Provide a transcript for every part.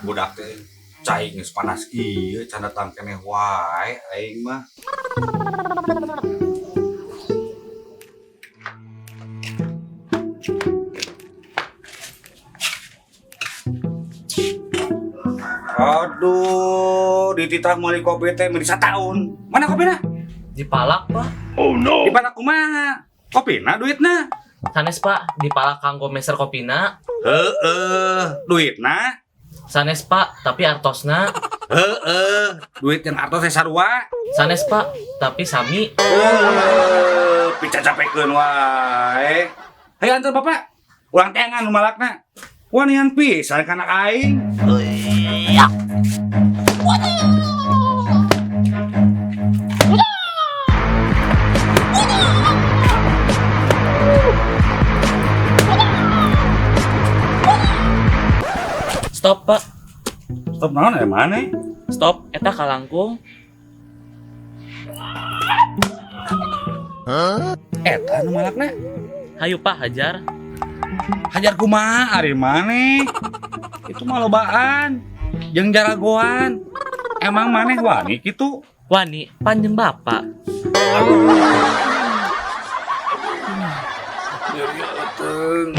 budak teh cai geus panas ieu can datang keneh wae aing mah. Aduh, dititah meuli kopi teh meuli sataun. Mana kopina? Dipalak Pak. Di mana kumaha? Kopina duitna? Sanes Pak, dipalak kanggo meser kopina. Duitna? Sanes Pak, tapi artosna. Duit yang artos teh sarua. Sanes Pak, tapi sami. Pica capekeun wae. Hayu antar bapak. Ulang teangan nu malakna. Wanian pisan kana aing. Stop Pak, Stop naon aya maneh? stop. Eta kalangkung. Eta nu malakna. Hayu Pak, hajar. Hajar kumaha ari maneh? Itu mah lobaan. Jeung jaragoan. Emang maneh wani kitu? Wani, panjang Bapak. Nyeri euteung.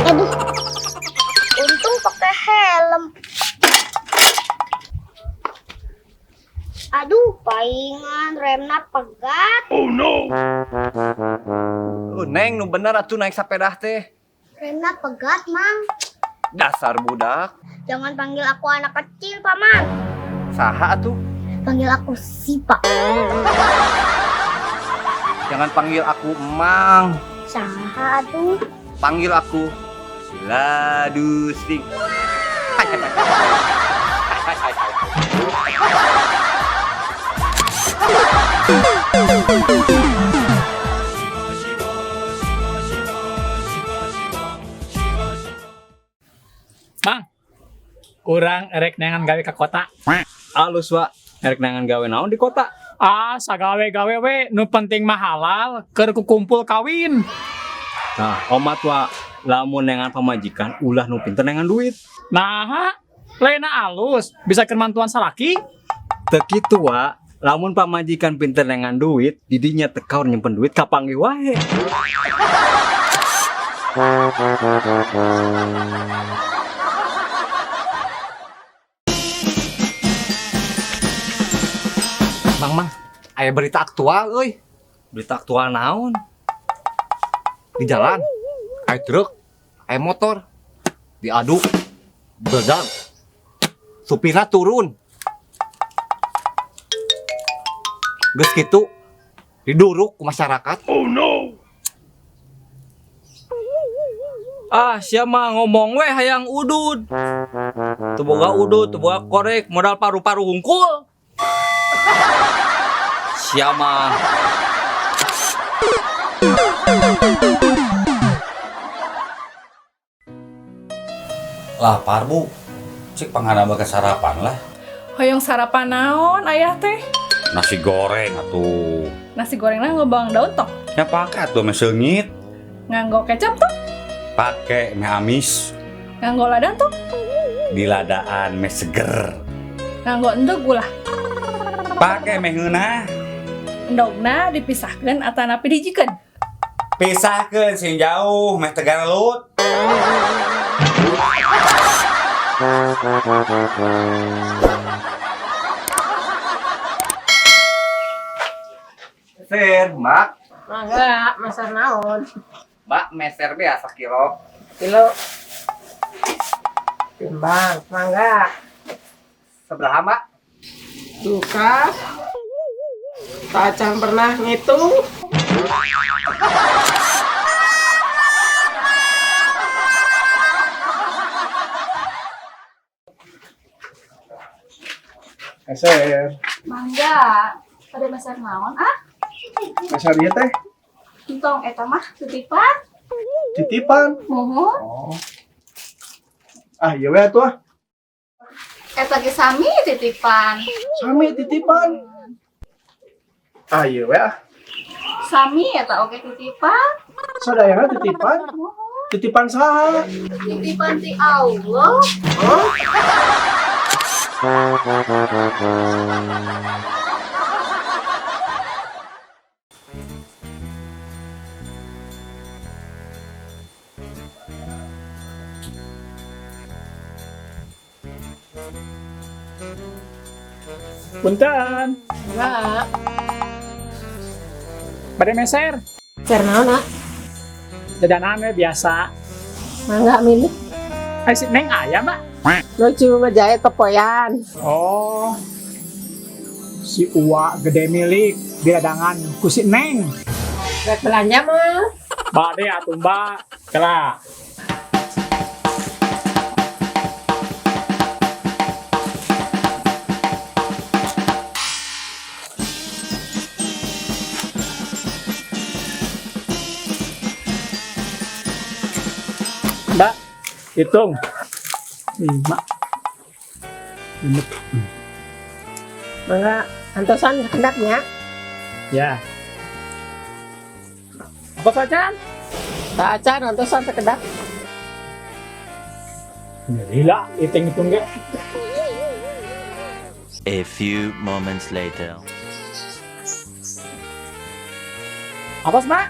Aduh, untung pakai helm. Aduh, paingan remna pegat. Neng, nu bener atuh naik sepeda teh. Remna pegat, Mang. Dasar budak. Jangan panggil aku anak kecil, Paman. Saha atuh? Panggil aku Sipa. Jangan panggil aku emang. Saha tuh? Panggil aku Ladusting. Hai, hai, hai. Hai, hai, hai. Mang, kurang erek neangan gawe ke kota. Alus, Wak. Erek nangan gawe naon di kota? Sagawe-gawe we, nu penting mah halal, keur kukumpul kawin. Nah, omat, Wak. Lamun nengan pamajikan, ulah nu pinter nengan duit. Nah, lena alus, bisa kemantuan salaki. Teu kitu, Wak. Lamun pamajikan pinter nengan duit, didinya tekaur nyimpen duit kapanggih wae. Mang, aya berita aktual, euy. Berita aktual naon? Di jalan, aya truk, aya motor, diaduk, bedag, supirna turun. Geus kitu, diduruk ku masyarakat. Oh no. Siapa ngomong we hayang udud. Teu boga udud, teu boga korek, modal paru-paru hungkul. Siapa? Lapar bu. Cik panganama ke sarapan lah. Hoyong sarapan naon ayah teh? Nasi goreng atuh. Nasi gorengna ngebawang daun tok. Ya pakai atuh meh seungit. Nganggo kecap tok. Pakai meh amis. Nganggo lada tok. Di ladaan meh seger. Nganggo endog ulah. Pakai meh ngeunah. Endogna dipisahkeun atanapi dijikeun. Pisahkeun sing jauh meh tegar lut. Meser, Mbak. Mangga, meser naon? Mbak, meser biasa kilo. Kilo. Timbang, mangga. Seberapa, Mbak? Duka. Tacan pernah ngitung. Meser. Mangga. Pada meser naon ah? Masa dia teh Tong eta mah titipan. titipan. Mohon. Oh. Ah, iya we atuh. Eta ge sami titipan. Sami titipan. Ah, iya we ah. Sami eta oge titipan. Sadayana titipan. Titipan saha? Titipan ti Allah. Punten. Enggak. Bade meser. Karena nak, Jadanan we biasa. mangga milik. Si Neng aya, Mbak. Lucu ngejahit kepoyan. Oh. Si Uwa gede milik di ladangan ku si Neng. Rek belanja mah. Bade atuh, Mbak. Kela. Mbak, hitung. 5. Mangga antosan hendaknya. Ya. Apa saja? Tak acan antosan sekedap. Gila, hitung-hitung ge. A few moments later. Apa, Mbak?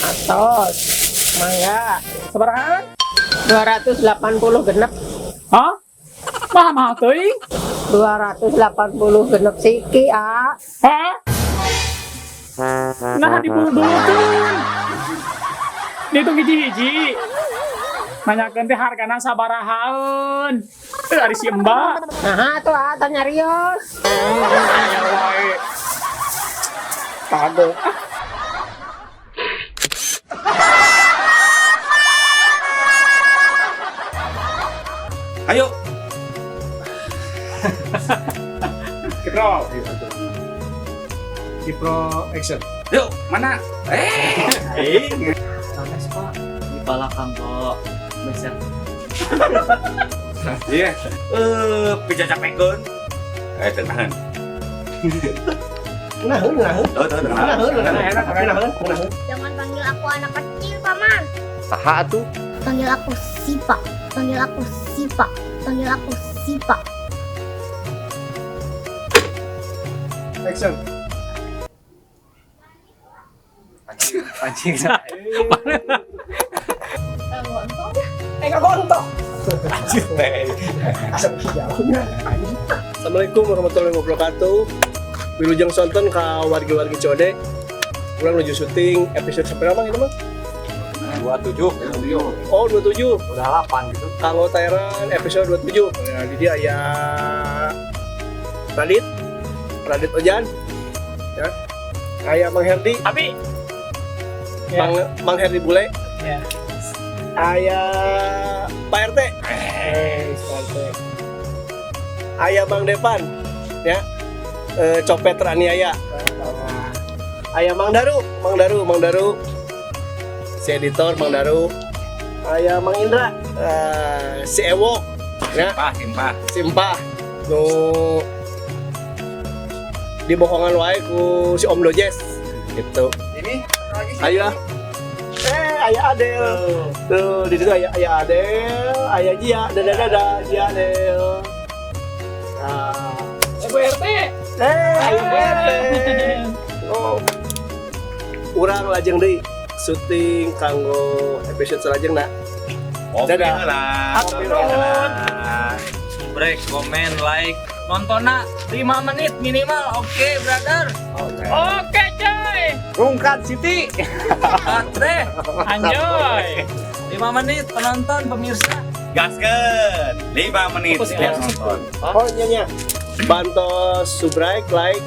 Atos. Mangga Seberapa? 280 genep. Hah? Mahal teuing. 280 genep siki, ah. Hah? Nah, dibulutun. Dihitung hiji-hiji. Nanyakeun teh hargana sabarahaeun. Dari si Mbak. Nah, tuh ah, tanya Rios. Aya wae. Kagok. Ayo. Kipro. Kipro action. Yuk, mana? Sanes pak. Di balakang kok. Meser. Iya. Pica capekkeun. Tenang. Naheun. Tuh, tenang. Jangan panggil aku anak kecil, Paman. Saha atuh? Panggil aku Sipa. Panggil aku Sipa. Panggil aku Sipa. Action. Pancing. Assalamualaikum warahmatullahi wabarakatuh. Wilujeng sonton ka wargi-wargi Code. Kurang menuju syuting episode seberapa itu, Bang? 27. Oh, 27. Udah 8 gitu. Kanggo Tairan episode 27. Nah, di dia aya Radit Ojan. Ya. Aya Mang Herdi, Abi. Ya. Mang Herdi Bule. Ya. Aya Pak RT. Aya Bang Depan. Ya. Copet teraniaya. Aya Mang Daru. Si editor Mang Daru. Aya Mang Indra. Si Ewok. Ya. Simpah. Nu dibohongan wae ku si Om Dojes. Gitu. Ini Ayo ah. Aya Adel. Tuh, di situ aya Adel, aya Jia, dada Jia Adel. Nah, Bu RT. Ayo RT. Oh. Urang lajeng deui syuting kanggo episode salajengna. Dadah. Hatur nuhun. Break, komen, like, nontonnya 5 menit minimal. Oke, brother. Oke, coy. Rungkat Siti. Deh, Anjoy. 5 menit penonton pemirsa. Gaskeun. 5 menit biar nonton. Oh nya. Bantos subscribe, like,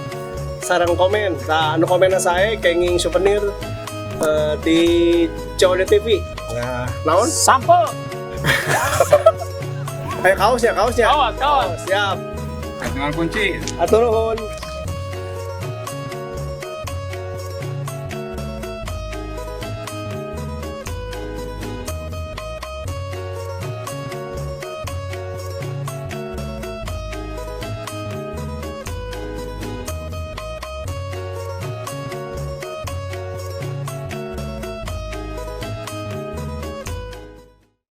sarang komen. Nah, anu komenna sae kenging souvenir di COD TV. Nah, naon? Sampel. Kaosnya. Kaos. Siap. Dengan kunci. Atur nuhun.